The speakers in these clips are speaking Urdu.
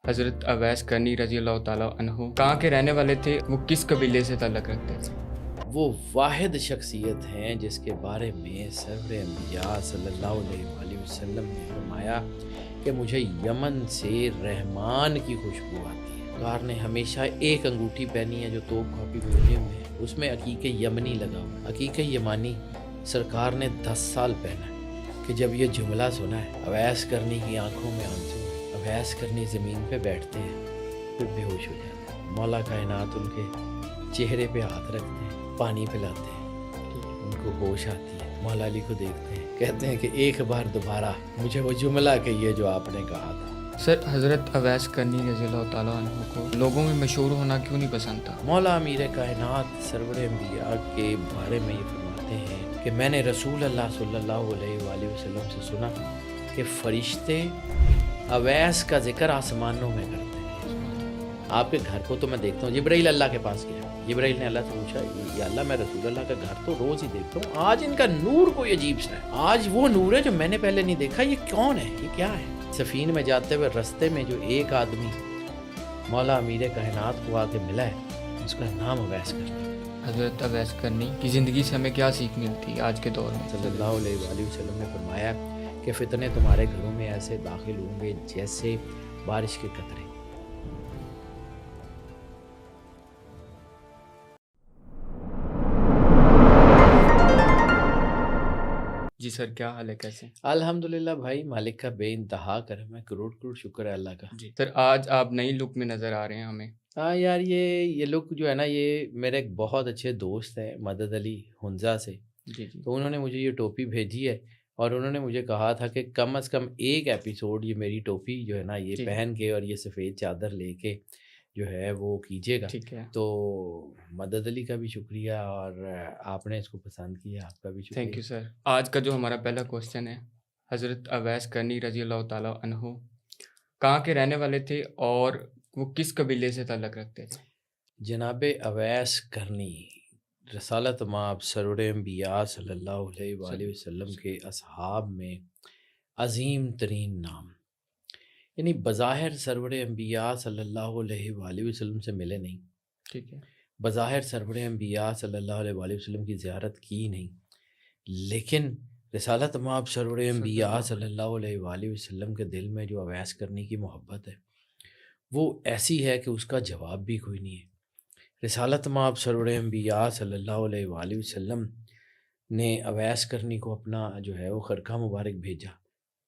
حضرت اویس کرنی رضی اللہ تعالیٰ عنہ کہاں کے رہنے والے تھے؟ وہ کس قبیلے سے تعلق رکھتے تھے؟ وہ واحد شخصیت ہیں جس کے بارے میں سرور انبیاء صلی اللہ علیہ وآلہ وسلم نے فرمایا کہ مجھے یمن سے رحمان کی خوشبو آتی ہے۔ سرکار نے ہمیشہ ایک انگوٹھی پہنی ہے جو توپ کھاپی میوزیم میں ہے، اس میں عقیق یمنی لگا ہوا۔ عقیق یمانی سرکار نے 10 سال پہنا ہے کہ جب یہ جملہ سنا ہے، اویس کرنی کی آنکھوں میں آنسو ہیں، اویس کرنی زمین پہ بیٹھتے ہیں پھر بے ہوش ہو جاتے ہیں۔ مولا کائنات ان کے چہرے پہ ہاتھ رکھتے ہیں، پانی پلاتے ہیں، ان کو ہوش آتی ہے، مولا علی کو دیکھتے ہیں، کہتے ہیں کہ ایک بار دوبارہ مجھے وہ جملہ کہیے جو آپ نے کہا تھا۔ سر، حضرت اویس کرنی رضی اللہ تعالیٰ عنہ کو لوگوں میں مشہور ہونا کیوں نہیں پسند تھا؟ مولا امیر کائنات سرور انبیاء کے بارے میں یہ فرماتے ہیں کہ میں نے رسول اللہ صلی اللہ علیہ وآلہ وسلم سے سنا کہ فرشتے اویس کا ذکر آسمانوں میں کرتے ہیں۔ آپ کے گھر کو تو میں دیکھتا ہوں، جبرائیل اللہ کے پاس گیا، جبرائیل نے اللہ سے پوچھا، یا اللہ میں رسول اللہ کا گھر تو روز ہی دیکھتا ہوں، آج ان کا نور کوئی عجیب سا ہے، آج وہ نور ہے جو میں نے پہلے نہیں دیکھا، یہ کون ہے، یہ کیا ہے؟ سفین میں جاتے ہوئے رستے میں جو ایک آدمی مولا امیر کائنات کو آ کے ملا ہے، اس کا نام اویس کرنی۔ حضرت اویس کرنی کی زندگی سے ہمیں کیا سیکھ ملتی آج کے دور میں؟ صلی اللہ علیہ وآلہ وسلم نے فرمایا کہ فتنے تمہارے گھروں میں ایسے داخل ہوں گے جیسے بارش کے قطرے۔ جی سر، کیا حال ہے، کیسے؟ الحمدللہ بھائی، مالک کا بے انتہا کرم ہے، کروڑ کروڑ شکر ہے اللہ کا۔ جی سر، آج آپ نئی لک میں نظر آ رہے ہیں ہمیں۔ ہاں یار، یہ لک جو ہے نا، یہ میرے ایک بہت اچھے دوست ہیں مدد علی ہنزا سے، جی جی، تو انہوں نے مجھے یہ ٹوپی بھیجی ہے اور انہوں نے مجھے کہا تھا کہ کم از کم ایک ایپیسوڈ یہ میری ٹوپی جو ہے نا یہ جی پہن کے اور یہ سفید چادر لے کے جو ہے وہ کیجیے گا۔ ٹھیک ہے، تو مدد علی کا بھی شکریہ اور آپ نے اس کو پسند کیا، آپ کا بھی شکریہ۔ Thank you sir. آج کا جو ہمارا پہلا کوشچن ہے، حضرت اویس کرنی رضی اللہ تعالیٰ عنہ کہاں کے رہنے والے تھے اور وہ کس قبیلے سے تعلق رکھتے تھے؟ جناب اویس کرنی رسالت مآب سرور انبیاء صلی اللہ علیہ وآلہ وسلم کے اصحاب میں عظیم ترین نام، یعنی بظاہر سرور انبیاء صلی اللہ علیہ وآلہ وسلم سے ملے نہیں، ٹھیک ہے، بظاہر سرور انبیاء صلی اللہ علیہ وآلہ وسلم کی زیارت کی نہیں، لیکن رسالت مآب سرور انبیاء صلی اللہ علیہ وآلہ وسلم کے دل میں جو اویس کرنی کی محبت ہے وہ ایسی ہے کہ اس کا جواب بھی کوئی نہیں ہے۔ رسالت مآب سرور انبیاء صلی اللہ علیہ وآلہ وسلم نے اویس کرنی کو اپنا جو ہے وہ خرقہ مبارک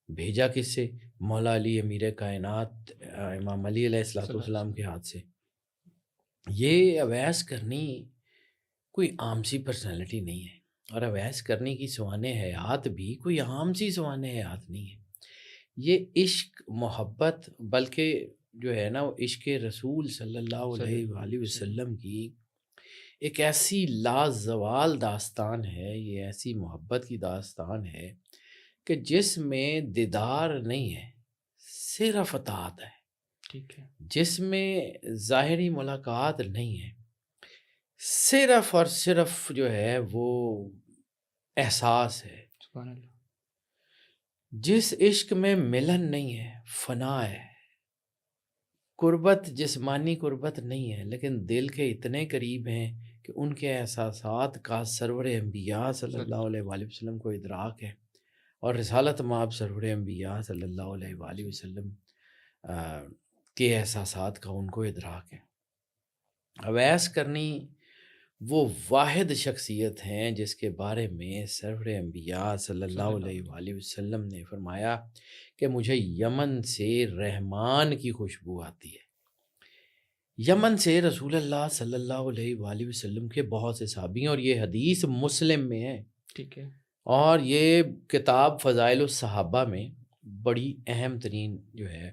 بھیجا کس سے؟ مولا علی امیر کائنات امام علی علیہ السلام کے ہاتھ سے۔ یہ اویس کرنی کوئی عام سی پرسنالٹی نہیں ہے، اور اویس کرنی کی سوانح حیات بھی کوئی عام سی سوانح حیات نہیں ہے۔ یہ عشق محبت بلکہ جو ہے نا وہ عشق رسول صلی اللہ علیہ وآلہ وسلم کی ایک ایسی لازوال داستان ہے، یہ ایسی محبت کی داستان ہے کہ جس میں دیدار نہیں ہے، صرف اطاعت ہے، ٹھیک ہے، جس میں ظاہری ملاقات نہیں ہے، صرف اور صرف جو ہے وہ احساس ہے، سبحان اللہ، جس عشق میں ملن نہیں ہے، فنا ہے، قربت جسمانی قربت نہیں ہے لیکن دل کے اتنے قریب ہیں کہ ان کے احساسات کا سرور انبیاء صلی اللہ علیہ وآلہ وسلم کو ادراک ہے، اور رسالت مآب سرور انبیاء صلی اللہ علیہ وآلہ وسلم کے احساسات کا ان کو ادراک ہے۔ اویس کرنی وہ واحد شخصیت ہیں جس کے بارے میں سرور انبیاء صلی اللہ علیہ وآلہ وسلم نے فرمایا کہ مجھے یمن سے رحمان کی خوشبو آتی ہے۔ یمن سے رسول اللہ صلی اللہ علیہ وآلہ وسلم کے بہت سے صحابی ہیں، اور یہ حدیث مسلم میں ہے، ٹھیک ہے، اور یہ کتاب فضائل الصحابہ میں بڑی اہم ترین جو ہے،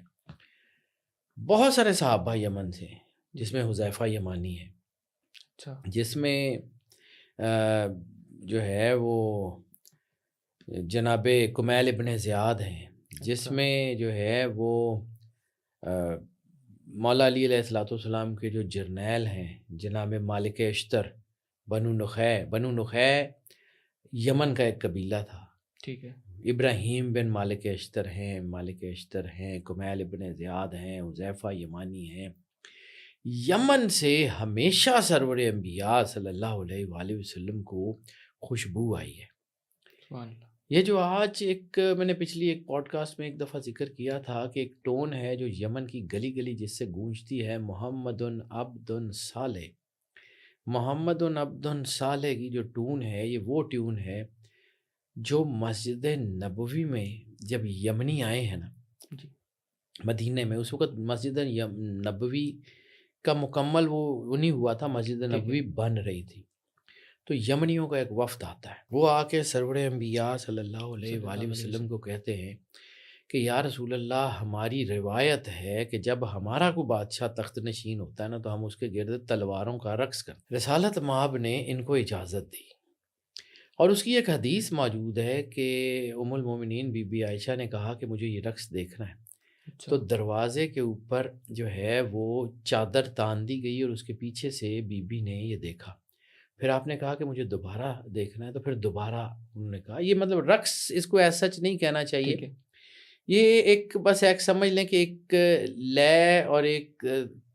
بہت سارے صحابہ یمن سے ہیں، جس میں حذیفہ یمانی ہے، اچھا، جس میں جو ہے وہ جناب کمیل ابن زیاد ہیں، جس میں جو ہے وہ مولا علی علیہ السلام کے جو جرنیل ہیں جناب مالک اشتر بنو نخے یمن کا ایک قبیلہ تھا، ٹھیک ہے، ابراہیم بن مالک اشتر ہیں، کمیل ابن زیاد ہیں، حذیفہ یمانی ہیں۔ یمن سے ہمیشہ سرور انبیاء صلی اللہ علیہ وآلہ وسلم کو خوشبو آئی ہے۔ سبحان اللہ۔ یہ جو آج میں نے پچھلی ایک پوڈ کاسٹ میں ایک دفعہ ذکر کیا تھا کہ ایک ٹون ہے جو یمن کی گلی گلی جس سے گونجتی ہے، محمد عبد صالح، محمد عبد صالح کی جو ٹون ہے، یہ وہ ٹیون ہے جو مسجد نبوی میں جب یمنی آئے ہیں نا جی مدینہ میں، اس وقت مسجد نبوی کا مکمل وہ نہیں ہوا تھا، مسجد ٹھیک ہے۔ نبوی بن رہی تھی، تو یمنیوں کا ایک وفد آتا ہے، وہ آ کے سرور انبیاء صلی اللہ علیہ صلی اللہ وآلہ علیہ وسلم وسلم۔ کو کہتے ہیں کہ یا رسول اللہ، ہماری روایت ہے کہ جب ہمارا کوئی بادشاہ تخت نشین ہوتا ہے نا تو ہم اس کے گرد تلواروں کا رقص کرتے ہیں۔ رسالت مآب نے ان کو اجازت دی، اور اس کی ایک حدیث موجود ہے کہ ام المومنین بی بی عائشہ نے کہا کہ مجھے یہ رقص دیکھنا ہے، اچھا تو دروازے کے اوپر جو ہے وہ چادر تان دی گئی اور اس کے پیچھے سے بی بی نے یہ دیکھا، پھر آپ نے کہا کہ مجھے دوبارہ دیکھنا ہے، تو پھر دوبارہ انہوں نے کہا، یہ مطلب رقص اس کو ایز سچ نہیں کہنا چاہیے، ٹھیک ہے۔ یہ ایک بس ایک سمجھ لیں کہ ایک لے اور ایک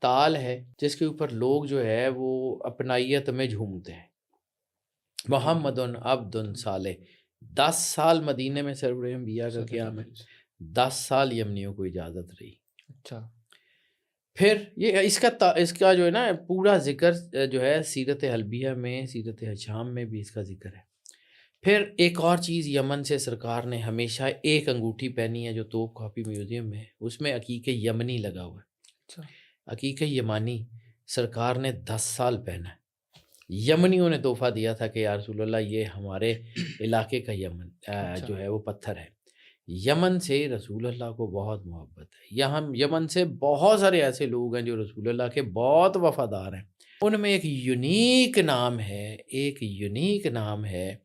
تال ہے جس کے اوپر لوگ جو ہے وہ اپنائیت میں جھومتے ہیں۔ محمد عبد صالح، 10 سال مدینہ میں سرور انبیاء کا صلی اللہ قیام ہے، علیہ وسلم۔ 10 سال یمنیوں کو اجازت رہی۔ اچھا پھر یہ اس کا جو ہے نا پورا ذکر جو ہے سیرت حلبیہ میں، سیرت حشام میں بھی اس کا ذکر ہے۔ پھر ایک اور چیز یمن سے سرکار نے ہمیشہ ایک انگوٹھی پہنی ہے جو توپ کھاپی میوزیم میں ہے، اس میں عقیق یمنی لگا ہوا ہے۔ اچھا عقیق یمانی سرکار نے 10 سال پہنا ہے۔ یمنیوں نے تحفہ دیا تھا کہ یا رسول اللہ یہ ہمارے علاقے کا اچھا جو ہے وہ پتھر ہے۔ یمن سے رسول اللہ کو بہت محبت ہے، یمن سے بہت سارے ایسے لوگ ہیں جو رسول اللہ کے بہت وفادار ہیں۔ ان میں ایک یونیک نام ہے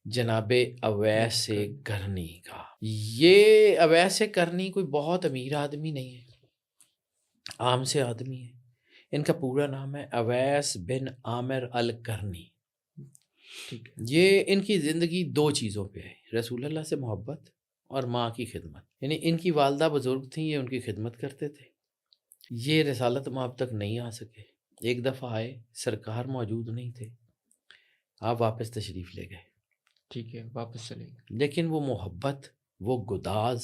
جناب اویس سے کرنی کا۔ یہ اویس سے کرنی کوئی بہت امیر آدمی نہیں ہے، عام سے آدمی ہے۔ ان کا پورا نام ہے اویس بن عامر الکرنی۔ ٹھیک ہے۔ یہ ان کی زندگی 2 چیزوں پہ ہے، رسول اللہ سے محبت اور ماں کی خدمت، یعنی ان کی والدہ بزرگ تھیں، یہ ان کی خدمت کرتے تھے۔ یہ رسالت مآب تک نہیں آ سکے، ایک دفعہ آئے، سرکار موجود نہیں تھے، آپ واپس تشریف لے گئے، ٹھیک ہے، واپس چلے گئے۔ لیکن وہ محبت، وہ گداز،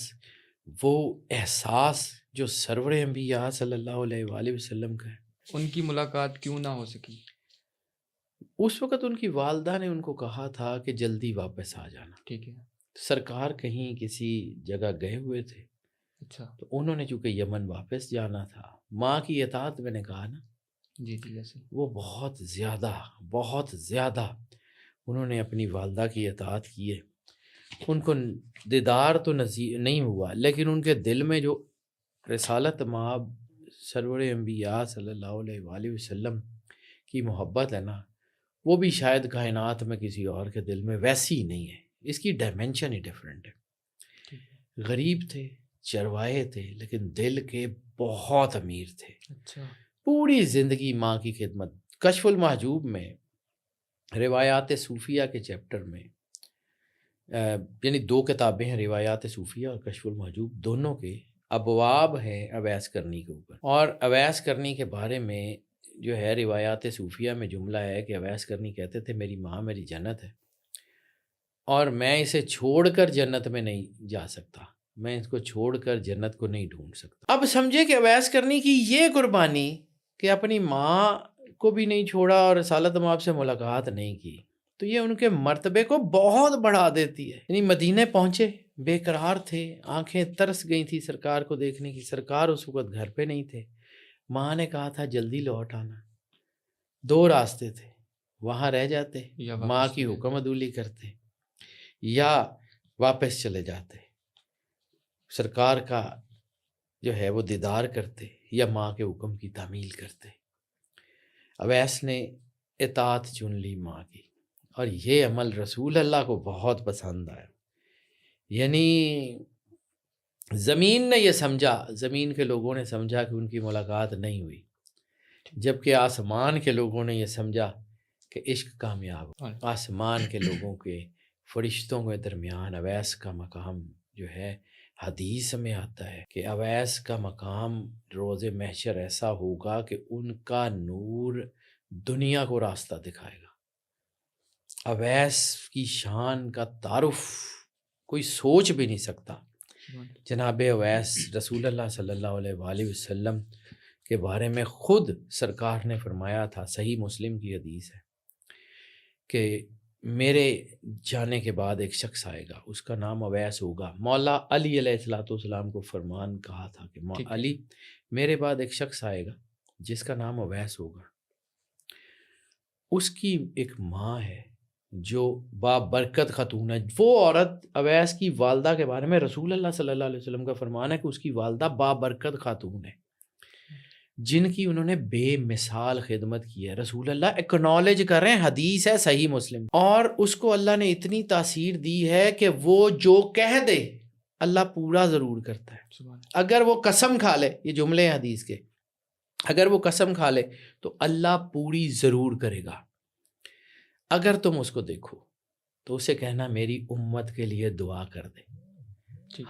وہ احساس جو سرور انبیاء صلی اللہ علیہ وآلہ وسلم کا ہے۔ ان کی ملاقات کیوں نہ ہو سکی؟ اس وقت ان کی والدہ نے ان کو کہا تھا کہ جلدی واپس آ جانا، ٹھیک ہے۔ سرکار کہیں کسی جگہ گئے ہوئے تھے، اچھا تو انہوں نے چونکہ یمن واپس جانا تھا، ماں کی اطاعت میں نے کہا نا، جی جی جیسے وہ بہت زیادہ انہوں نے اپنی والدہ کی اطاعت کی ہے۔ ان کو دیدار تو نہیں ہوا، لیکن ان کے دل میں جو رسالت مآب سرور انبیاء صلی اللہ علیہ وآلہ وسلم کی محبت ہے نا، وہ بھی شاید کائنات میں کسی اور کے دل میں ویسی نہیں ہے، اس کی ڈائمینشن ہی ڈیفرنٹ ہے۔ غریب تھے، چروائے تھے، لیکن دل کے بہت امیر تھے۔ اچھا پوری زندگی ماں کی خدمت۔ کشف المحجوب میں روایات صوفیہ کے چیپٹر میں یعنی 2 کتابیں ہیں، روایات صوفیہ اور کشف المحجوب، دونوں کے ابواب ہیں اویس کرنی کے اوپر، اور اویس کرنی کے بارے میں جو ہے روایات صوفیہ میں جملہ ہے کہ اویس کرنی کہتے تھے میری ماں میری جنت ہے، اور میں اسے چھوڑ کر جنت میں نہیں جا سکتا، میں اس کو چھوڑ کر جنت کو نہیں ڈھونڈ سکتا۔ اب سمجھے کہ اویس کرنی کی یہ قربانی کہ اپنی ماں کو بھی نہیں چھوڑا اور رسالت مآب سے ملاقات نہیں کی، تو یہ ان کے مرتبے کو بہت بڑھا دیتی ہے۔ یعنی مدینہ پہنچے، بے قرار تھے، آنکھیں ترس گئی تھی سرکار کو دیکھنے کی، سرکار اس وقت گھر پہ نہیں تھے، ماں نے کہا تھا جلدی لوٹ آنا۔ 2 راستے تھے، وہاں رہ جاتے، یا واپس ماں کی چلے حکم عدولی کرتے، یا واپس چلے جاتے، سرکار کا جو ہے وہ دیدار کرتے، یا ماں کے حکم کی تعمیل کرتے۔ اویس نے اطاعت چن لی ماں کی، اور یہ عمل رسول اللہ کو بہت پسند آیا۔ یعنی زمین نے یہ سمجھا، زمین کے لوگوں نے سمجھا کہ ان کی ملاقات نہیں ہوئی، جبکہ آسمان کے لوگوں نے یہ سمجھا کہ عشق کامیاب ہو۔ آسمان کے لوگوں کے فرشتوں کے درمیان اویس کا مقام جو ہے حدیث میں آتا ہے کہ اویس کا مقام روز محشر ایسا ہوگا کہ ان کا نور دنیا کو راستہ دکھائے گا۔ اویس کی شان کا تعارف کوئی سوچ بھی نہیں سکتا۔ جناب اویس رسول اللہ صلی اللہ علیہ وآلہ وسلم کے بارے میں خود سرکار نے فرمایا تھا، صحیح مسلم کی حدیث ہے کہ میرے جانے کے بعد ایک شخص آئے گا، اس کا نام اویس ہوگا۔ مولا علی علیہ السلام کو فرمان کہا تھا کہ علی میرے بعد ایک شخص آئے گا جس کا نام اویس ہوگا، اس کی ایک ماں ہے جو بابرکت خاتون ہے۔ وہ عورت اویس کی والدہ کے بارے میں رسول اللہ صلی اللہ علیہ وسلم کا فرمان ہے کہ اس کی والدہ بابرکت خاتون ہے جن کی انہوں نے بے مثال خدمت کی ہے۔ رسول اللہ اکنالج کر رہے ہیں، حدیث ہے صحیح مسلم، اور اس کو اللہ نے اتنی تاثیر دی ہے کہ وہ جو کہہ دے اللہ پورا ضرور کرتا ہے۔ اگر وہ قسم کھا لے، یہ جملے ہیں حدیث کے، اگر وہ قسم کھا لے تو اللہ پوری ضرور کرے گا۔ اگر تم اس کو دیکھو تو اسے کہنا میری امت کے لیے دعا کر دے۔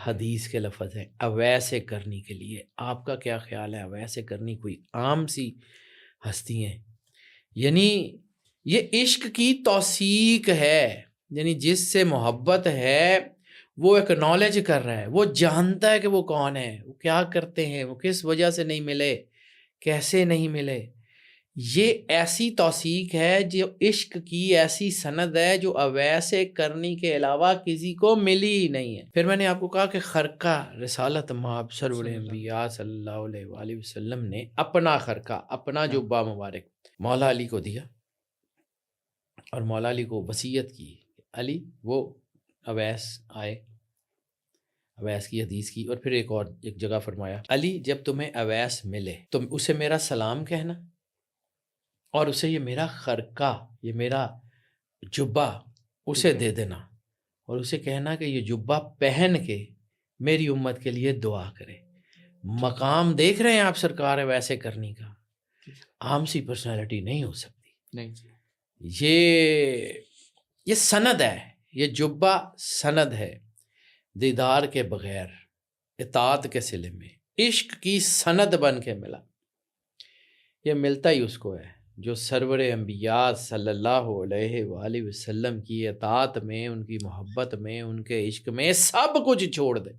حدیث کے لفظ ہیں اویسے کرنی کے لیے۔ آپ کا کیا خیال ہے؟ اویسے کرنی کوئی عام سی ہستی ہیں؟ یعنی یہ عشق کی توثیق ہے، یعنی جس سے محبت ہے وہ اکنالج کر رہا ہے، وہ جانتا ہے کہ وہ کون ہے، وہ کیا کرتے ہیں، وہ کس وجہ سے نہیں ملے، کیسے نہیں ملے۔ یہ ایسی توثیق ہے، جو عشق کی ایسی سند ہے جو اویسے کرنی کے علاوہ کسی کو ملی ہی نہیں ہے۔ پھر میں نے آپ کو کہا کہ خرقہ رسالت مآب سرور انبیاء صلی اللہ علیہ وآلہ وسلم نے اپنا خرقہ، اپنا جبہ مبارک مولا علی کو دیا، اور مولا علی کو وصیت کی، علی وہ اویس آئے، اویس کی حدیث کی، اور پھر ایک جگہ فرمایا علی جب تمہیں اویس ملے تم اسے میرا سلام کہنا، اور اسے یہ میرا خرقہ، یہ میرا جبہ اسے دے دینا، اور اسے کہنا کہ یہ جبہ پہن کے میری امت کے لیے دعا کرے۔ مقام دیکھ رہے ہیں آپ سرکار ویسے کرنی کا، عام سی پرسنالٹی نہیں ہو سکتی۔ نہیں، یہ سند ہے، یہ جبہ سند ہے، دیدار کے بغیر اطاعت کے صلے میں عشق کی سند بن کے ملا۔ یہ ملتا ہی اس کو ہے جو سرور انبیاء صلی اللہ علیہ وآلہ وسلم کی اطاعت میں، ان کی محبت میں، ان کے عشق میں سب کچھ چھوڑ دے،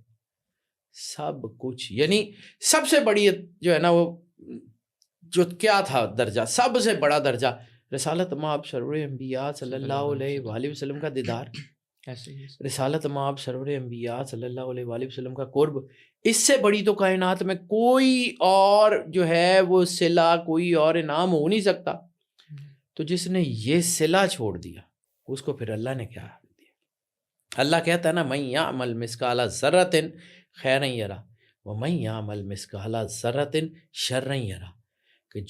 سب کچھ، یعنی سب سے بڑی جو ہے نا وہ جو کیا تھا درجہ، سب سے بڑا درجہ رسالت مآب سرور انبیاء صلی اللہ علیہ وآلہ وسلم کا دیدار، رسالت مآب سرور انبیاء صلی اللہ علیہ وآلہ وسلم کا قرب۔ اس سے بڑی تو کائنات میں کوئی اور جو ہے وہ صلہ، کوئی اور انعام ہو نہیں سکتا۔ تو جس نے یہ صلہ چھوڑ دیا اس کو پھر اللہ نے کیا دیا؟ اللہ کہتا ہے نا من یعمل مثقال ذرۃ خیرا یرہ ومن یعمل مثقال ذرۃ شرا یرہ، کہ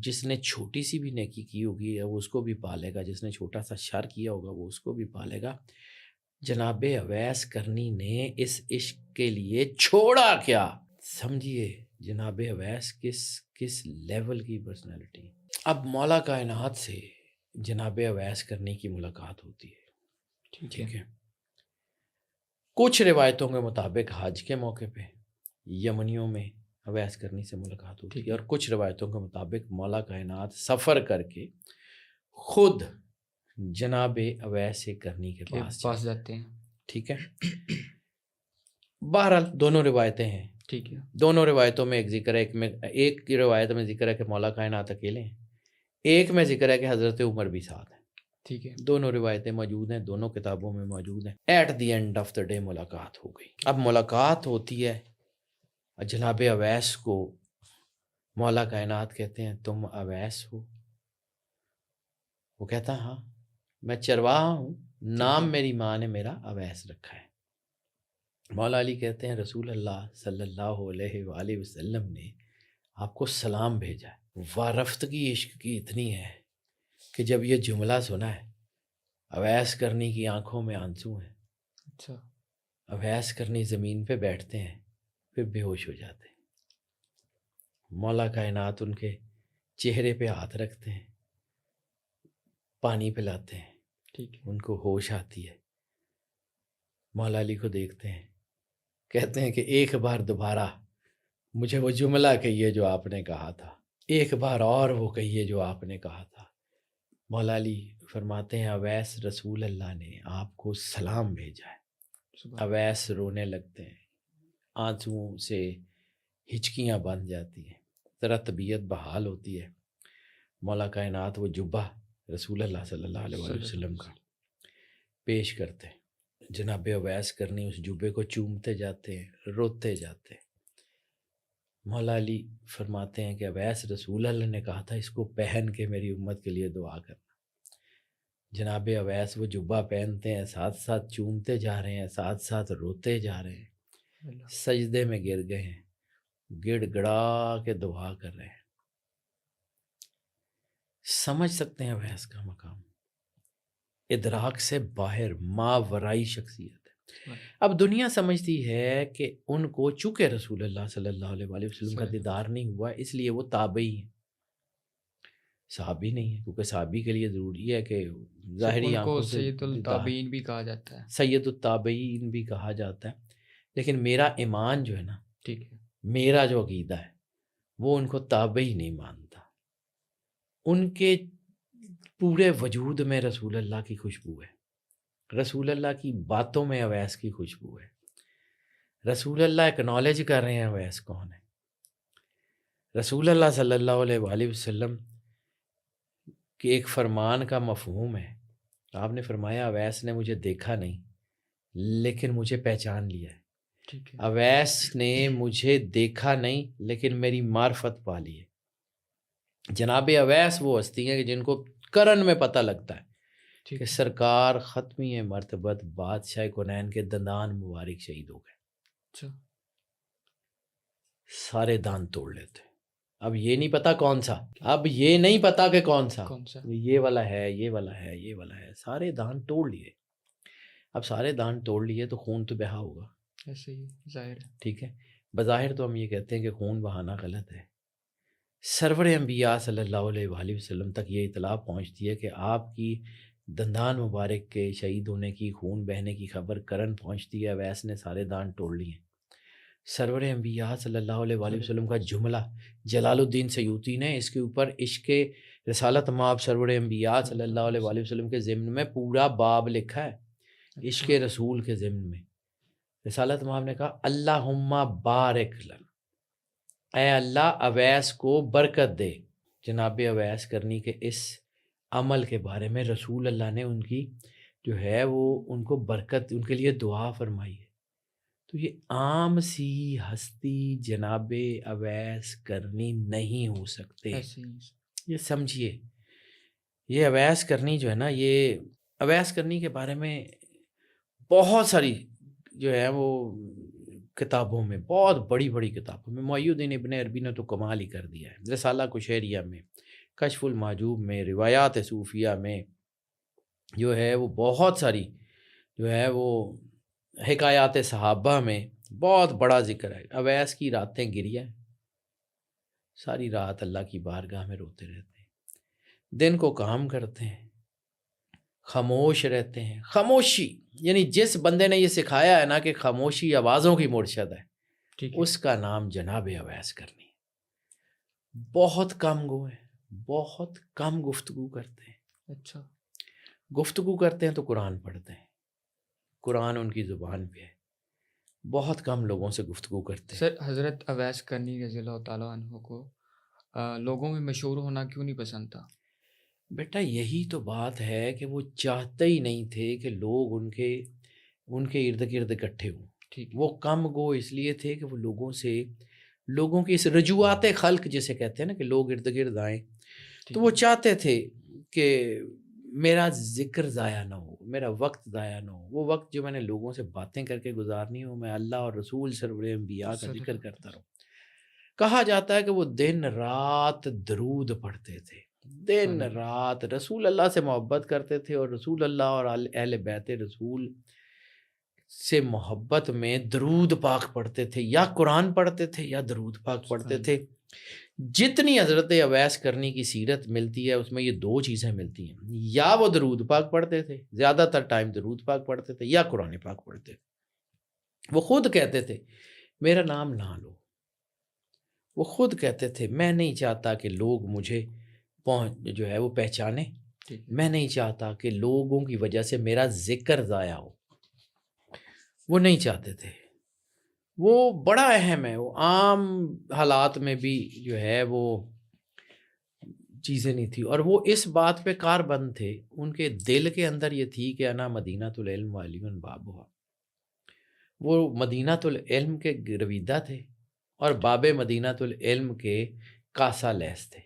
جس نے چھوٹی سی بھی نیکی کی ہوگی وہ اس کو بھی پالے گا، جس نے چھوٹا سا شر کیا ہوگا وہ اس کو بھی پالے گا۔ جناب اویس کرنی نے اس عشق کے لیے چھوڑا کیا؟ سمجھیے جناب اویس کس لیول کی پرسنالٹی۔ اب مولا کائنات سے جناب اویس کرنی کی ملاقات ہوتی ہے، ٹھیک ہے؟ کچھ روایتوں کے مطابق حج کے موقع پہ یمنیوں میں اویس کرنی سے ملاقات ہوتی ہے، اور کچھ روایتوں کے مطابق مولا کائنات سفر کر کے خود جناب اویس کرنی کے پاس جاتے ہیں، ٹھیک ہے؟ بہرحال دونوں روایتیں ہیں، ٹھیک ہے، دونوں روایتوں میں ایک ذکر ہے، ایک کی روایت میں ذکر ہے کہ مولا کائنات اکیلے ہیں، ایک میں ذکر ہے کہ حضرت عمر بھی ساتھ ہیں، ٹھیک ہے۔ دونوں روایتیں موجود ہیں، دونوں کتابوں میں موجود ہیں۔ At the end of the day ملاقات ہو گئی۔ اب ملاقات ہوتی ہے، جناب اویس کو مولا کائنات کہتے ہیں تم اویس ہو؟ وہ کہتا ہاں میں چرواہا ہوں، نام میری ماں نے میرا اویس رکھا ہے۔ مولا علی کہتے ہیں رسول اللہ صلی اللہ علیہ وآلہ وسلم نے آپ کو سلام بھیجا ہے۔ وارفتگی عشق کی اتنی ہے کہ جب یہ جملہ سنا ہے، اویس کرنی کی آنکھوں میں آنسو ہیں، اچھا، اویس کرنی زمین پہ بیٹھتے ہیں پھر بے ہوش ہو جاتے ہیں، مولا کائنات ان کے چہرے پہ ہاتھ رکھتے ہیں، پانی پلاتے ہیں، ٹھیک ہے، ان کو ہوش آتی ہے، مولا علی کو دیکھتے ہیں، کہتے ہیں کہ ایک بار دوبارہ مجھے وہ جملہ کہیے جو آپ نے کہا تھا، ایک بار اور وہ کہیے جو آپ نے کہا تھا۔ مولا علی فرماتے ہیں اویس رسول اللہ نے آپ کو سلام بھیجا ہے۔ سبحان اویس رونے لگتے ہیں، آنسوؤں سے ہچکیاں بن جاتی ہیں، ذرا طبیعت بحال ہوتی ہے۔ مولا کائنات وہ جبہ رسول اللہ صلی اللہ علیہ صلی وآلہ اللہ علیہ وسلم کا وسلم۔ پیش کرتے ہیں۔ جناب اویس کرنی اس جبے کو چومتے جاتے ہیں، روتے جاتے ہیں۔ مولا علی فرماتے ہیں کہ اویس رسول اللہ نے کہا تھا اس کو پہن کے میری امت کے لیے دعا کرنا۔ جناب اویس وہ جبہ پہنتے ہیں، ساتھ ساتھ چومتے جا رہے ہیں، ساتھ ساتھ روتے جا رہے ہیں، اللہ سجدے میں گر گئے ہیں، گڑ گڑا کے دعا کر رہے ہیں۔ سمجھ سکتے ہیں اویس کا مقام، ادراک سے باہر ماورائی شخصیت ہے۔ اب دنیا سمجھتی ہے کہ ان کو چونکہ رسول اللہ صلی اللہ علیہ وآلہ وسلم کا دیدار نہیں ہوا اس لیے وہ تابعی ہیں، صحابی نہیں ہے، کیونکہ صحابی کے لیے ضروری ہے کہ ظاہری ان کو آنکھوں سے سید دیدار، التابعین بھی کہا جاتا ہے۔ سید التابعین بھی کہا جاتا ہے۔ لیکن میرا ایمان جو ہے نا، ٹھیک ہے، میرا جو عقیدہ ہے وہ ان کو تابعی نہیں مانتا، ان کے پورے وجود میں رسول اللہ کی خوشبو ہے، رسول اللہ کی باتوں میں اویس کی خوشبو ہے، رسول اللہ اکنالج کر رہے ہیں اویس کون ہے۔ رسول اللہ صلی اللہ علیہ وآلہ وسلم کے ایک فرمان کا مفہوم ہے، آپ نے فرمایا اویس نے مجھے دیکھا نہیں لیکن مجھے پہچان لیا ہے۔ ٹھیک ہے، اویس نے مجھے دیکھا نہیں لیکن میری معرفت پا لی ہے۔ جناب اویس وہ ہستی ہیں کہ جن کو کرن میں پتہ لگتا ہے ٹھیک کہ ہے، سرکار ختمی مرتبت بادشاہ کونین کے دندان مبارک شہید ہو گئے، اچھا، سارے دان توڑ لیتے۔ اب یہ نہیں پتا کون سا، اب یہ نہیں پتا کہ کون سا، کون سا؟ یہ والا ہے، یہ والا ہے، یہ والا ہے، سارے دان توڑ لیے۔ اب سارے دان توڑ لیے تو خون تو بہا ہوگا، ایسے ہی ظاہر ہے۔ ٹھیک ہے۔ بظاہر تو ہم یہ کہتے ہیں کہ خون بہانا غلط ہے، سرور انبیاء صلی اللہ علیہ وآلہ وسلم تک یہ اطلاع پہنچتی ہے کہ آپ کی دندان مبارک کے شہید ہونے کی، خون بہنے کی خبر کرن پہنچتی ہے، اویس نے سارے دان توڑ لیے۔ سرور انبیاء صلی اللہ علیہ وآلہ وسلم کا جملہ جلال الدین سیوطی نے اس کے اوپر عشق رسالت مآب سرور انبیاء صلی اللہ علیہ وآلہ وسلم کے ضمن میں پورا باب لکھا ہے، عشق رسول کے ضمن میں۔ رسالت مآب نے کہا اللہم بارک لنا، اے اللہ اویس کو برکت دے۔ جناب اویس کرنی کے اس عمل کے بارے میں رسول اللہ نے ان کی جو ہے وہ ان کو برکت، ان کے لیے دعا فرمائی ہے۔ تو یہ عام سی ہستی جناب اویس کرنی نہیں ہو سکتے، ایسے ہی یہ سمجھیے۔ یہ اویس کرنی جو ہے نا، یہ اویس کرنی کے بارے میں بہت ساری جو ہے وہ کتابوں میں، بہت بڑی بڑی کتابوں میں، محی الدین ابن عربی نے تو کمال ہی کر دیا ہے، رسالہ کشیریہ میں، کشف المحجوب میں، روایات صوفیہ میں جو ہے وہ بہت ساری جو ہے وہ حکایات صحابہ میں بہت بڑا ذکر ہے۔ اویس کی راتیں گریا، ساری رات اللہ کی بارگاہ میں روتے رہتے ہیں، دن کو کام کرتے ہیں، خاموش رہتے ہیں۔ خاموشی یعنی جس بندے نے یہ سکھایا ہے نا کہ خاموشی آوازوں کی مرشد ہے، ٹھیک ہے، اس کا نام جناب اویس کرنی ہے۔ بہت کم گو ہیں، بہت کم گفتگو کرتے ہیں، اچھا، گفتگو کرتے ہیں تو قرآن پڑھتے ہیں، قرآن ان کی زبان پہ ہے، بہت کم لوگوں سے گفتگو کرتے ہیں۔ سر حضرت اویس کرنی رضی اللہ تعالیٰ عنہ کو لوگوں میں مشہور ہونا کیوں نہیں پسند تھا؟ بیٹا یہی تو بات ہے کہ وہ چاہتے ہی نہیں تھے کہ لوگ ان کے ارد گرد اکٹھے ہوں۔ ٹھیک ہے، وہ کم گو اس لیے تھے کہ وہ لوگوں کی اس رجوعات خلق جسے کہتے ہیں نا کہ لوگ ارد گرد آئیں، ٹھیک تو وہ ہے، چاہتے تھے کہ میرا ذکر ضائع نہ ہو، میرا وقت ضائع نہ ہو، وہ وقت جو میں نے لوگوں سے باتیں کر کے گزارنی ہو، میں اللہ اور رسول سرور انبیاء کا ذکر کرتا رہوں۔ کہا جاتا ہے کہ وہ دن رات درود پڑھتے تھے، دن رات رسول اللہ سے محبت کرتے تھے، اور رسول اللہ اور اہل بیت رسول سے محبت میں درود پاک پڑھتے تھے، یا قرآن پڑھتے تھے یا درود پاک پڑھتے تھے۔ جتنی حضرت اویس کرنی کی سیرت ملتی ہے اس میں یہ دو چیزیں ملتی ہیں، یا وہ درود پاک پڑھتے تھے، زیادہ تر ٹائم درود پاک پڑھتے تھے، یا قرآن پاک پڑھتے تھے۔ وہ خود کہتے تھے میرا نام نہ لو، وہ خود کہتے تھے میں نہیں چاہتا کہ لوگ مجھے جو ہے وہ پہچانے، میں نہیں چاہتا کہ لوگوں کی وجہ سے میرا ذکر ضائع ہو، وہ نہیں چاہتے تھے۔ وہ بڑا اہم ہے، وہ عام حالات میں بھی جو ہے وہ چیزیں نہیں تھی، اور وہ اس بات پہ کار بند تھے، ان کے دل کے اندر یہ تھی کہ انا مدینۃ العلم وعلی بابھا، وہ مدینۃ العلم کے گرویدہ تھے اور باب مدینۃ العلم کے کاسا لیس تھے۔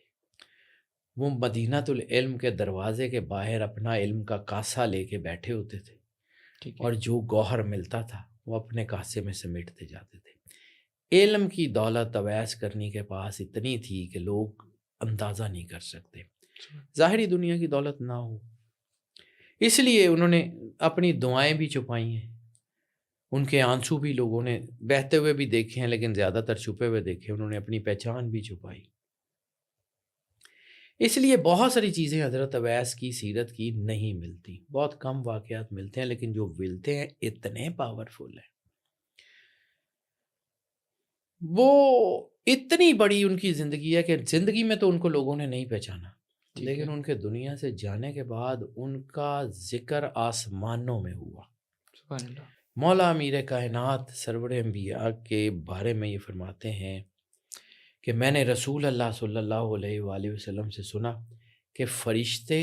وہ مدینۃ العلم کے دروازے کے باہر اپنا علم کا کاسا لے کے بیٹھے ہوتے تھے، اور جو گوہر ملتا تھا وہ اپنے کاسے میں سمیٹتے جاتے تھے۔ علم کی دولت اویس کرنی کے پاس اتنی تھی کہ لوگ اندازہ نہیں کر سکتے، ظاہری دنیا کی دولت نہ ہو، اس لیے انہوں نے اپنی دعائیں بھی چھپائی ہیں، ان کے آنسو بھی لوگوں نے بہتے ہوئے بھی دیکھے ہیں لیکن زیادہ تر چھپے ہوئے دیکھے، انہوں نے اپنی پہچان بھی چھپائی۔ اس لیے بہت ساری چیزیں حضرت اویس کی سیرت کی نہیں ملتی، بہت کم واقعات ملتے ہیں، لیکن جو ملتے ہیں اتنے پاورفل ہیں، وہ اتنی بڑی ان کی زندگی ہے کہ زندگی میں تو ان کو لوگوں نے نہیں پہچانا، لیکن ان کے دنیا سے جانے کے بعد ان کا ذکر آسمانوں میں ہوا۔ سبحان اللہ۔ مولا امیر کائنات سرور انبیاء کے بارے میں یہ فرماتے ہیں کہ میں نے رسول اللہ صلی اللہ علیہ وآلہ وسلم سے سنا کہ فرشتے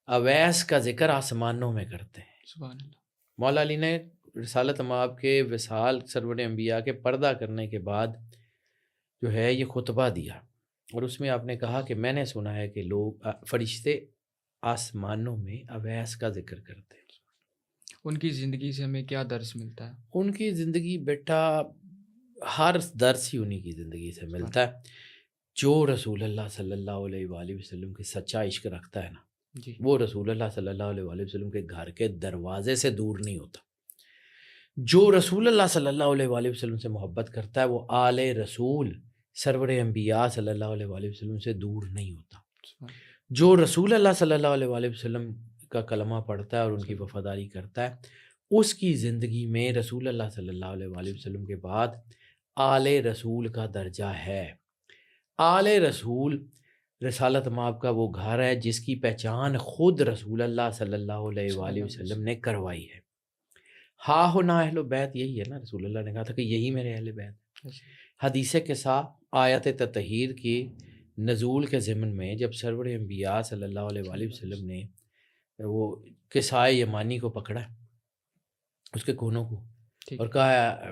اویس کا ذکر آسمانوں میں کرتے ہیں۔ سبحان اللہ۔ مولا علی نے رسالت مآب کے وصال سرور انبیاء کے پردہ کرنے کے بعد جو ہے یہ خطبہ دیا، اور اس میں آپ نے کہا کہ میں نے سنا ہے کہ لوگ فرشتے آسمانوں میں اویس کا ذکر کرتے ہیں۔ ان کی زندگی سے ہمیں کیا درس ملتا ہے؟ ان کی زندگی بیٹا ہر درس ہی انہی کی زندگی سے ملتا ہے۔ جو رسول اللہ صلی اللہ علیہ وآلہ وسلم کی سچا عشق رکھتا ہے نا، جی وہ رسول اللہ صلی اللہ علیہ وآلہ وسلم کے گھر کے دروازے سے دور نہیں ہوتا۔ جو رسول اللہ صلی اللہ علیہ وآلہ وسلم سے محبت کرتا ہے وہ آل رسول سرور انبیاء صلی اللہ علیہ وآلہ وسلم سے دور نہیں ہوتا۔ جو رسول اللہ صلی اللہ علیہ وآلہ وسلم کا کلمہ پڑھتا ہے اور ان کی وفاداری کرتا ہے، اس کی زندگی میں رسول اللہ صلی اللہ علیہ وآلہ وسلم کے بعد آل رسول کا درجہ ہے۔ آل رسول رسالت مآب کا وہ گھر ہے جس کی پہچان خود رسول اللہ صلی اللہ علیہ وآلہ وسلم نے کروائی ہے۔ ہا ہونا اہل بیت یہی ہے نا، رسول اللہ نے کہا تھا کہ یہی میرے اہل بیت۔ حدیث کے ساتھ آیت تطہیر کی نزول کے ضمن میں جب سرور انبیاء صلی اللہ علیہ وآلہ وسلم نے وہ کسائے یمانی کو پکڑا، اس کے کونوں کو، اور کہا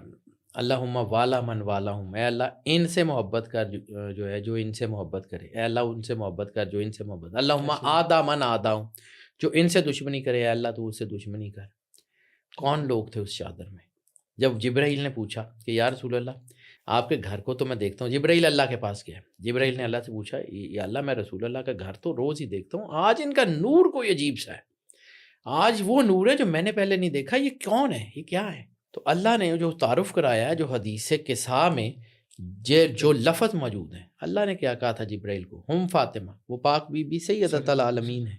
اللہم والا من والا ہوں، اے اللہ ان سے محبت کر جو ہے جو ان سے محبت کرے، اے اللہ ان سے محبت کر جو ان سے محبت، اللہم آدا من آدا ہوں، جو ان سے دشمنی کرے، اے اللہ تو اس سے دشمنی کر۔ کون لوگ تھے اس چادر میں؟ جب جبرائیل نے پوچھا کہ یا رسول اللہ آپ کے گھر کو تو میں دیکھتا ہوں، جبرائیل اللہ کے پاس گیا، جبرائیل نے اللہ سے پوچھا یا اللہ میں رسول اللہ کا گھر تو روز ہی دیکھتا ہوں، آج ان کا نور کوئی عجیب سا ہے، آج وہ نور ہے جو میں نے پہلے نہیں دیکھا، یہ کون ہے، یہ کیا ہے؟ تو اللہ نے جو تعارف کرایا ہے، جو حدیث قصہ میں جو لفظ موجود ہیں، اللہ نے کیا کہا تھا جبرائیل کو، ہم فاطمہ، وہ پاک بی بی سیدۃ العالمین ہیں،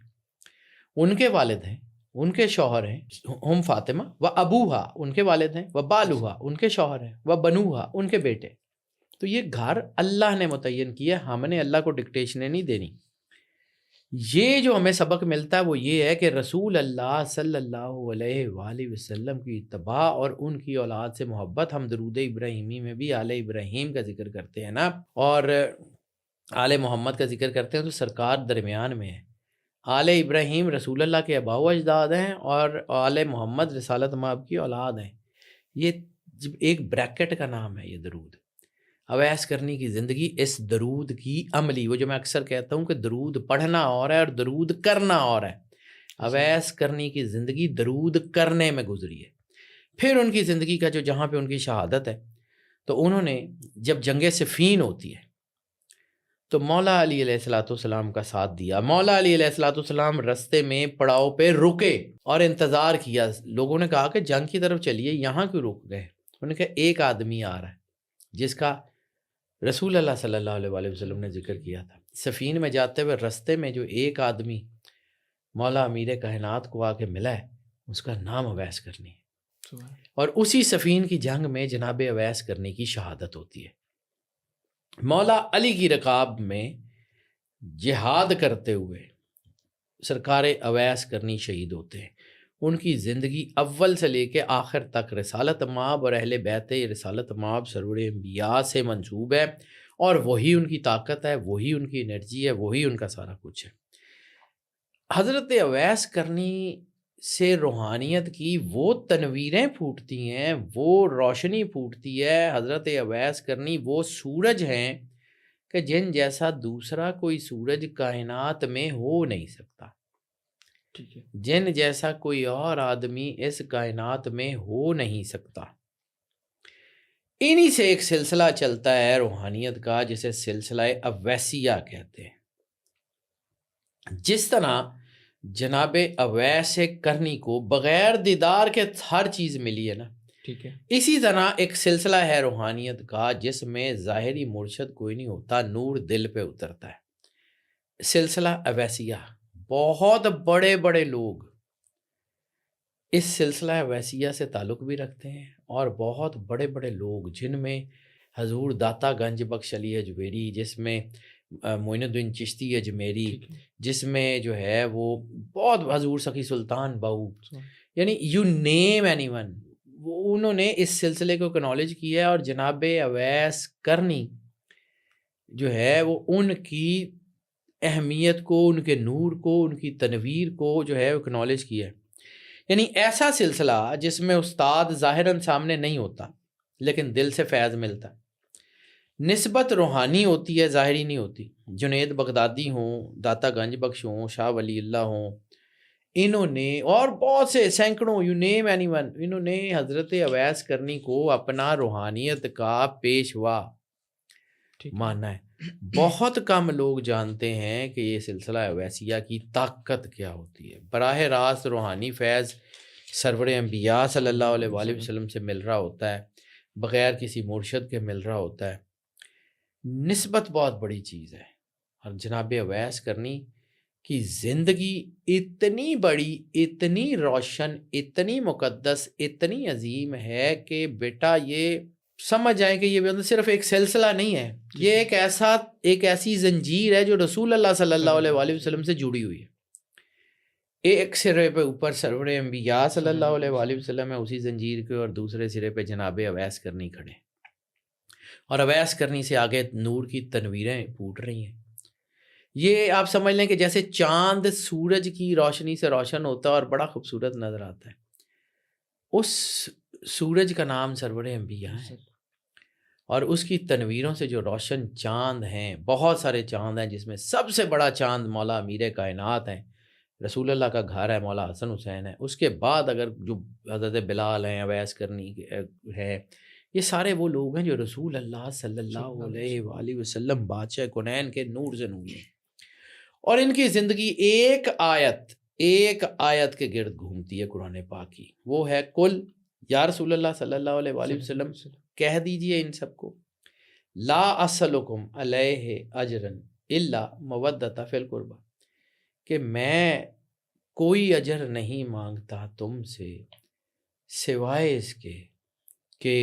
ان کے والد ہیں، ان کے شوہر ہیں، ہم فاطمہ و ابوہا، ان کے والد ہیں، و بالوہا، ان کے شوہر ہیں، و بنوہا، ان کے بیٹے۔ تو یہ گھر اللہ نے متعین کیا، ہم نے اللہ کو ڈکٹیشنیں نہیں دینی۔ یہ جو ہمیں سبق ملتا ہے وہ یہ ہے کہ رسول اللہ صلی اللہ علیہ وآلہ وسلم کی اتباع اور ان کی اولاد سے محبت، ہم درود ابراہیمی میں بھی آل ابراہیم کا ذکر کرتے ہیں نا، اور آل محمد کا ذکر کرتے ہیں تو سرکار درمیان میں ہے۔ آل ابراہیم رسول اللہ کے آباء و اجداد ہیں اور آل محمد رسالت مآب کی اولاد ہیں۔ یہ ایک بریکٹ کا نام ہے یہ درود۔ اویس کرنی کی زندگی اس درود کی عملی، وہ جو میں اکثر کہتا ہوں کہ درود پڑھنا اور ہے اور درود کرنا اور ہے، اویس کرنی کی زندگی درود کرنے میں گزری ہے۔ پھر ان کی زندگی کا جو جہاں پہ ان کی شہادت ہے، تو انہوں نے جب جنگ صفین ہوتی ہے تو مولا علی علیہ السلام کا ساتھ دیا۔ مولا علی علیہ السلام رستے میں پڑاؤ پہ رکے اور انتظار کیا۔ لوگوں نے کہا کہ جنگ کی طرف چلیے، یہاں کیوں رک گئے؟ انہوں نے کہا ایک آدمی آ رہا ہے جس کا رسول اللہ صلی اللہ علیہ وآلہ وسلم نے ذکر کیا تھا، سفین میں جاتے ہوئے رستے میں جو ایک آدمی مولا امیر کائنات کو آ کے ملا ہے اس کا نام اویس کرنی ہے، سبحان اللہ۔ اور اسی سفین کی جنگ میں جناب اویس کرنی کی شہادت ہوتی ہے۔ مولا علی کی رکاب میں جہاد کرتے ہوئے سرکار اویس کرنی شہید ہوتے ہیں۔ ان کی زندگی اول سے لے کے آخر تک رسالت مآب اور اہل بیت رسالت مآب سرور انبیاء سے منسوب ہے، اور وہی ان کی طاقت ہے، وہی ان کی انرجی ہے، وہی ان کا سارا کچھ ہے۔ حضرت اویس کرنی سے روحانیت کی وہ تنویریں پھوٹتی ہیں، وہ روشنی پھوٹتی ہے۔ حضرت اویس کرنی وہ سورج ہیں کہ جن جیسا دوسرا کوئی سورج کائنات میں ہو نہیں سکتا، ٹھیک ہے۔ جن جیسا کوئی اور آدمی اس کائنات میں ہو نہیں سکتا۔ انہی سے ایک سلسلہ چلتا ہے روحانیت کا جسے سلسلہ اویسیہ کہتے ہیں۔ جس طرح جناب اویس کرنی کو بغیر دیدار کے ہر چیز ملی ہے نا، ٹھیک ہے۔ اسی طرح ایک سلسلہ ہے روحانیت کا جس میں ظاہری مرشد کوئی نہیں ہوتا، نور دل پہ اترتا ہے۔ سلسلہ اویسیہ، بہت بڑے بڑے لوگ اس سلسلہ اویسیہ سے تعلق بھی رکھتے ہیں، اور بہت بڑے بڑے لوگ جن میں حضور داتا گنج بخش علی اجمیری، جس میں معین الدین چشتی اجمیری، ٹھیک ہے۔ جس میں جو ہے وہ بہت حضور سخی سلطان بہو، سبحان یعنی یو نیم اینی ون، وہ انہوں نے اس سلسلے کو اکنالج کیا ہے، اور جناب اویس کرنی جو ہے وہ ان کی اہمیت کو، ان کے نور کو، ان کی تنویر کو جو ہے اکنالج کیا ہے۔ یعنی ایسا سلسلہ جس میں استاد ظاہراً سامنے نہیں ہوتا لیکن دل سے فیض ملتا ہے، نسبت روحانی ہوتی ہے، ظاہری نہیں ہوتی۔ جنید بغدادی ہوں، داتا گنج بخش ہوں، شاہ ولی اللہ ہوں، انہوں نے اور بہت سے سینکڑوں، یو نیم اینی ون، انہوں نے حضرت اویس کرنی کو اپنا روحانیت کا پیشوا ٹھیک ہے۔ مانا ہے۔ بہت کم لوگ جانتے ہیں کہ یہ سلسلہ اویسیہ کی طاقت کیا ہوتی ہے۔ براہ راست روحانی فیض سرور انبیاء صلی اللہ علیہ وآلہ وسلم سے مل رہا ہوتا ہے، بغیر کسی مرشد کے مل رہا ہوتا ہے۔ نسبت بہت بڑی چیز ہے، اور جناب اویس کرنی کی زندگی اتنی بڑی، اتنی روشن، اتنی مقدس، اتنی عظیم ہے کہ بیٹا یہ سمجھ جائیں کہ یہ صرف ایک سلسلہ نہیں ہے، یہ ایک ایسی زنجیر ہے جو رسول اللہ صلی اللہ علیہ وآلہ وسلم سے جڑی ہوئی ہے۔ ایک سرے پہ اوپر سرور انبیاء صلی اللہ علیہ وآلہ وسلم ہے اسی زنجیر کے، اور دوسرے سرے پہ جناب اویس کرنی کھڑے، اور اویس کرنی سے آگے نور کی تنویریں پھوٹ رہی ہیں۔ یہ آپ سمجھ لیں کہ جیسے چاند سورج کی روشنی سے روشن ہوتا ہے اور بڑا خوبصورت نظر آتا ہے، اس سورج کا نام سرور انبیاء ہے، اور اس کی تنویروں سے جو روشن چاند ہیں، بہت سارے چاند ہیں، جس میں سب سے بڑا چاند مولا امیر کائنات ہیں، رسول اللہ کا گھر ہے، مولا حسن حسین ہے۔ اس کے بعد اگر جو حضرت بلال ہیں، اویس کرنی ہے، یہ سارے وہ لوگ ہیں جو رسول اللہ صلی اللہ علیہ وآلہ وسلم بادشاہ کونین کے نور سے نور ہیں، اور ان کی زندگی ایک آیت کے گرد گھومتی ہے قرآن پاک کی، وہ ہے کل یا رسول اللہ صلی اللہ علیہ وآلہ وسلم کہہ دیجئے ان سب کو، لا اسلکم علیہ اجرا الا مودۃ فی القربہ، کہ میں کوئی اجر نہیں مانگتا تم سے سوائے اس کے کہ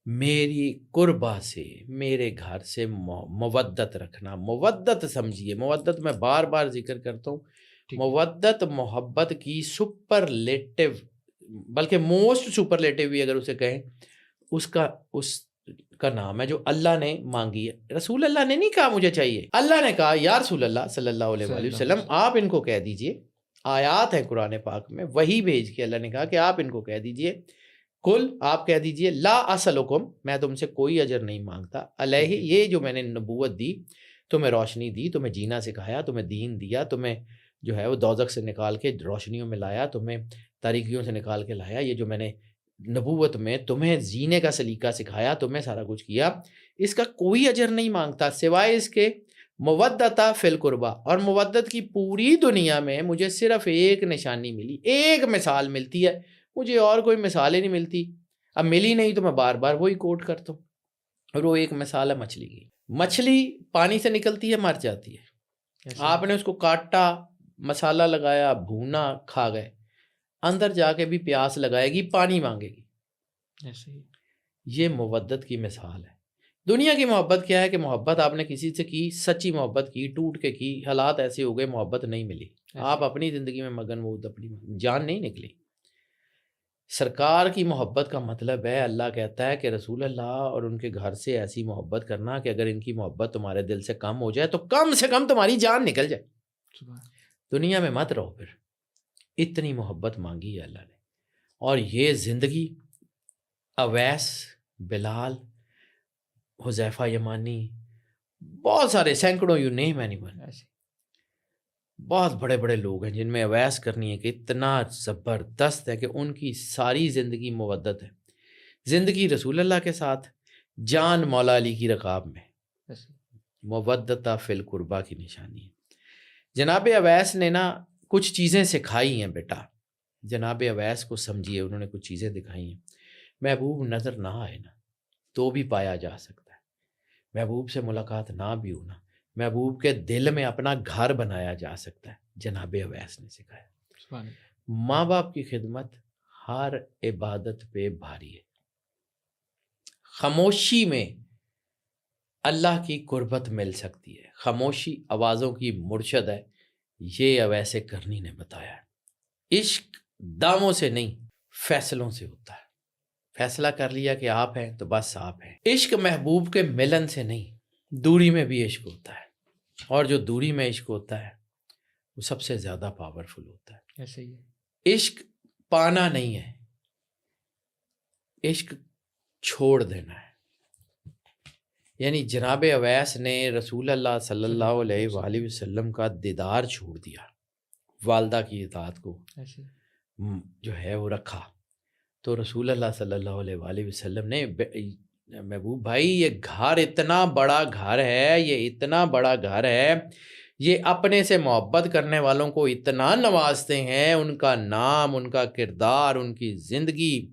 میری قربہ سے، میرے گھر سے مودت رکھنا۔ مودت سمجھیے، مودت میں بار بار ذکر کرتا ہوں، مودت محبت کی سپرلیٹو، بلکہ موسٹ سپرلیٹو بھی اگر اسے کہیں، اس کا نام ہے جو اللہ نے مانگی ہے۔ رسول اللہ نے نہیں کہا مجھے چاہیے، اللہ نے کہا یا رسول اللہ صلی اللہ علیہ وآلہ وسلم آپ ان کو کہہ دیجئے، آیات ہیں قرآن پاک میں، وہی بھیج کے اللہ نے کہا کہ آپ ان کو کہہ دیجئے، کل آپ کہہ دیجئے لا اسلکم، میں تم سے کوئی اجر نہیں مانگتا، علیہ، یہ جو میں نے نبوت دی، تمہیں روشنی دی، تمہیں جینا سکھایا، تمہیں دین دیا، تمہیں جو ہے وہ دوزخ سے نکال کے روشنیوں میں لایا، تمہیں تاریکیوں سے نکال کے لایا، یہ جو میں نے نبوت میں تمہیں جینے کا سلیقہ سکھایا، تمہیں سارا کچھ کیا، اس کا کوئی اجر نہیں مانگتا سوائے اس کے مودۃ فی القربہ، اور مودت کی پوری دنیا میں مجھے صرف ایک نشانی ملی، ایک مثال ملتی ہے، مجھے اور کوئی مثال ہی نہیں ملتی۔ اب ملی نہیں تو میں بار بار وہی کوٹ کرتا ہوں، اور وہ ایک مثال ہے مچھلی کی. مچھلی پانی سے نکلتی ہے، مر جاتی ہے. ایسے آپ نے اس کو کاٹا، مسالہ لگایا، بھونا، کھا گئے. اندر جا کے بھی پیاس لگائے گی، پانی مانگے گی. ایسے ہی یہ مودت کی مثال ہے. دنیا کی محبت کیا ہے کہ محبت آپ نے کسی سے کی، سچی محبت کی، ٹوٹ کے کی، حالات ایسے ہو گئے محبت نہیں ملی، آپ اپنی زندگی میں مگن، وہ اپنی جان نہیں نکلی. سرکار کی محبت کا مطلب ہے، اللہ کہتا ہے کہ رسول اللہ اور ان کے گھر سے ایسی محبت کرنا کہ اگر ان کی محبت تمہارے دل سے کم ہو جائے تو کم سے کم تمہاری جان نکل جائے. دنیا میں مت رہو پھر. اتنی محبت مانگی ہے اللہ نے. اور یہ زندگی اویس، بلال، حذیفہ یمانی، بہت سارے سینکڑوں، یو نیم اینی ون، بہت بڑے بڑے لوگ ہیں جن میں اویس کرنی ہے کہ اتنا زبردست ہے کہ ان کی ساری زندگی مودت ہے. زندگی رسول اللہ کے ساتھ، جان مولا علی کی رقاب میں. مودتا فی القربہ کی نشانی ہے. جناب اویس نے نا کچھ چیزیں سکھائی ہیں بیٹا. جناب اویس کو سمجھیے، انہوں نے کچھ چیزیں دکھائی ہیں. محبوب نظر نہ آئے نا تو بھی پایا جا سکتا ہے. محبوب سے ملاقات نہ بھی ہونا، محبوب کے دل میں اپنا گھر بنایا جا سکتا ہے. جناب اویس نے سکھایا. ماں باپ کی خدمت ہر عبادت پہ بھاری ہے. خاموشی میں اللہ کی قربت مل سکتی ہے. خاموشی آوازوں کی مرشد ہے. یہ اویس کرنی نے بتایا ہے. عشق داموں سے نہیں، فیصلوں سے ہوتا ہے. فیصلہ کر لیا کہ آپ ہیں تو بس آپ ہیں. عشق محبوب کے ملن سے نہیں، دوری میں بھی عشق ہوتا ہے. اور جو دوری میں عشق ہوتا ہے وہ سب سے زیادہ پاورفل ہوتا ہے. ایسے ہی عشق پانا نہیں ہے، عشق چھوڑ دینا ہے. یعنی جناب اویس نے رسول اللہ صلی اللہ علیہ وآلہ وسلم کا دیدار چھوڑ دیا، والدہ کی اطاعت کو جو ہے وہ رکھا. تو رسول اللہ صلی اللہ علیہ وآلہ وسلم نے، محبوب بھائی یہ گھر اتنا بڑا گھر ہے، یہ اتنا بڑا گھر ہے، یہ اپنے سے محبت کرنے والوں کو اتنا نوازتے ہیں. ان کا نام، ان کا کردار، ان کی زندگی،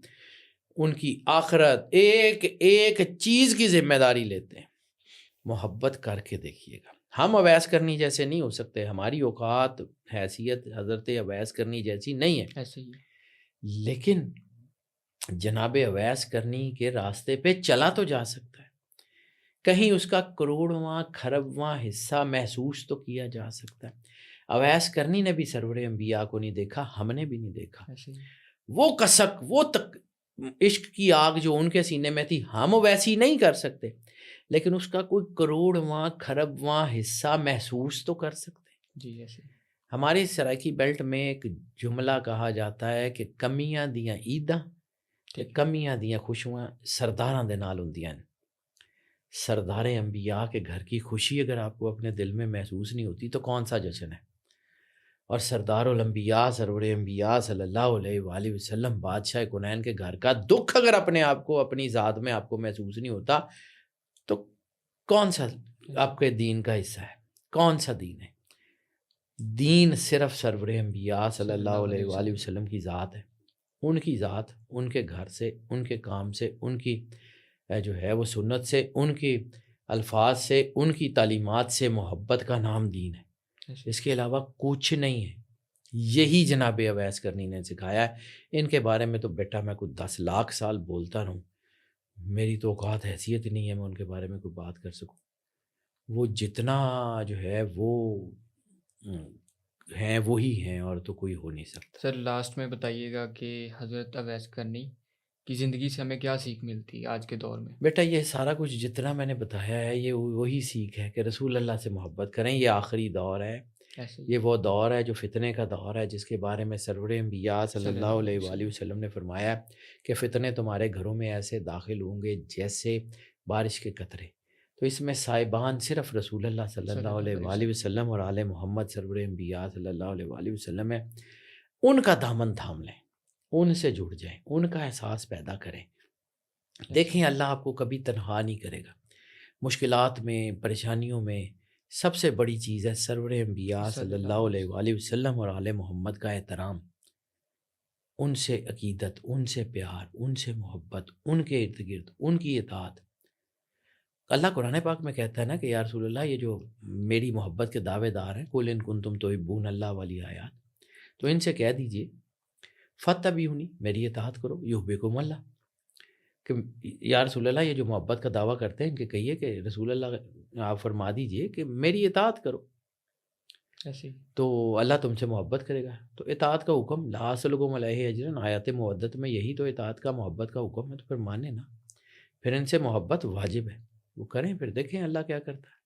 ان کی آخرت، ایک ایک چیز کی ذمہ داری لیتے ہیں. محبت کر کے دیکھیے گا. ہم اویس کرنی جیسے نہیں ہو سکتے، ہماری اوقات، حیثیت حضرت اویس کرنی جیسی نہیں ہے. ایسے ہی لیکن جناب اویس کرنی کے راستے پہ چلا تو جا سکتا ہے. کہیں اس کا کروڑواں کھربواں حصہ محسوس تو کیا جا سکتا ہے. اویس کرنی نے بھی سرور انبیاء کو نہیں دیکھا، ہم نے بھی نہیں دیکھا. وہ کسک، وہ عشق کی آگ جو ان کے سینے میں تھی، ہم ویسی نہیں کر سکتے، لیکن اس کا کوئی کروڑواں کھربواں حصہ محسوس تو کر سکتے. جی ایسے ہماری سرائکی بیلٹ میں ایک جملہ کہا جاتا ہے کہ کمیاں دیاں عیداں تے کمیاں دیاں خوشیاں سرداراں دے نال ہوندیاں. سردار انبیاء کے گھر کی خوشی اگر آپ کو اپنے دل میں محسوس نہیں ہوتی تو کون سا جشن ہے. اور سردار الانبیاء سرور انبیاء صلی اللہ علیہ وآلہ وسلم بادشاہ کونین کے گھر کا دکھ اگر اپنے آپ کو، اپنی ذات میں آپ کو محسوس نہیں ہوتا تو کون سا آپ کے دین کا حصہ ہے؟ کون سا دین ہے؟ دین صرف سرور انبیاء صلی اللہ علیہ وآلہ وسلم کی ذات ہے. ان کی ذات، ان کے گھر سے، ان کے کام سے، ان کی جو ہے وہ سنت سے، ان کی الفاظ سے، ان کی تعلیمات سے محبت کا نام دین ہے. اس کے علاوہ کچھ نہیں ہے. یہی جناب اویس کرنی نے سکھایا ہے. ان کے بارے میں تو بیٹا میں کوئی 10 لاکھ سال بولتا رہوں، میری تو اوقات حیثیت نہیں ہے میں ان کے بارے میں کوئی بات کر سکوں. وہ جتنا جو ہے وہ ہیں وہی ہیں، اور تو کوئی ہو نہیں سکتا. سر لاسٹ میں بتائیے گا کہ حضرت اویس کرنی کی زندگی سے ہمیں کیا سیکھ ملتی ہے آج کے دور میں؟ بیٹا یہ سارا کچھ جتنا میں نے بتایا ہے یہ وہی سیکھ ہے کہ رسول اللہ سے محبت کریں. یہ آخری دور ہے، یہ وہ دور ہے جو فتنے کا دور ہے، جس کے بارے میں سرور انبیاء صلی اللہ علیہ وآلہ وسلم نے فرمایا کہ فتنے تمہارے گھروں میں ایسے داخل ہوں گے جیسے بارش کے قطرے. تو اس میں صاحبان صرف رسول اللہ صلی اللہ علیہ وآلہ وسلم اور آل محمد سرور انبیاء صلی اللہ علیہ وآلہ وسلم ہے. ان کا دامن تھام لیں، ان سے جڑ جائیں، ان کا احساس پیدا کریں. دیکھیں اللہ آپ کو کبھی تنہا نہیں کرے گا. مشکلات میں، پریشانیوں میں سب سے بڑی چیز ہے سرور انبیاء صلی اللہ علیہ وآلہ وسلم اور آل محمد کا احترام. ان سے عقیدت، ان سے پیار، ان سے محبت، ان کے ارد گرد ان کی اطاعت. اللہ قرآن پاک میں کہتا ہے نا کہ یا رسول اللہ یہ جو میری محبت کے دعوے دار ہیں، قُلْ إِن كُنتُمْ تُحِبُّونَ اللَّهَ والی آیات، تو ان سے کہہ دیجئے فَاتَّبِعُونِی، میری اطاعت کرو، یحببکم اللہ، کہ یا رسول اللہ یہ جو محبت کا دعویٰ کرتے ہیں ان کے کہیے کہ رسول اللہ آپ فرما دیجئے کہ میری اطاعت کرو ایسے ہی تو اللہ تم سے محبت کرے گا۔ تو اطاعت کا حکم لا اسألکم علیہ اجرا، آیات مودت میں یہی تو اطاعت کا محبت کا حکم ہے، تو پھر مانے نا، پھر ان سے محبت واجب ہے، وہ کریں، پھر دیکھیں اللہ کیا کرتا ہے۔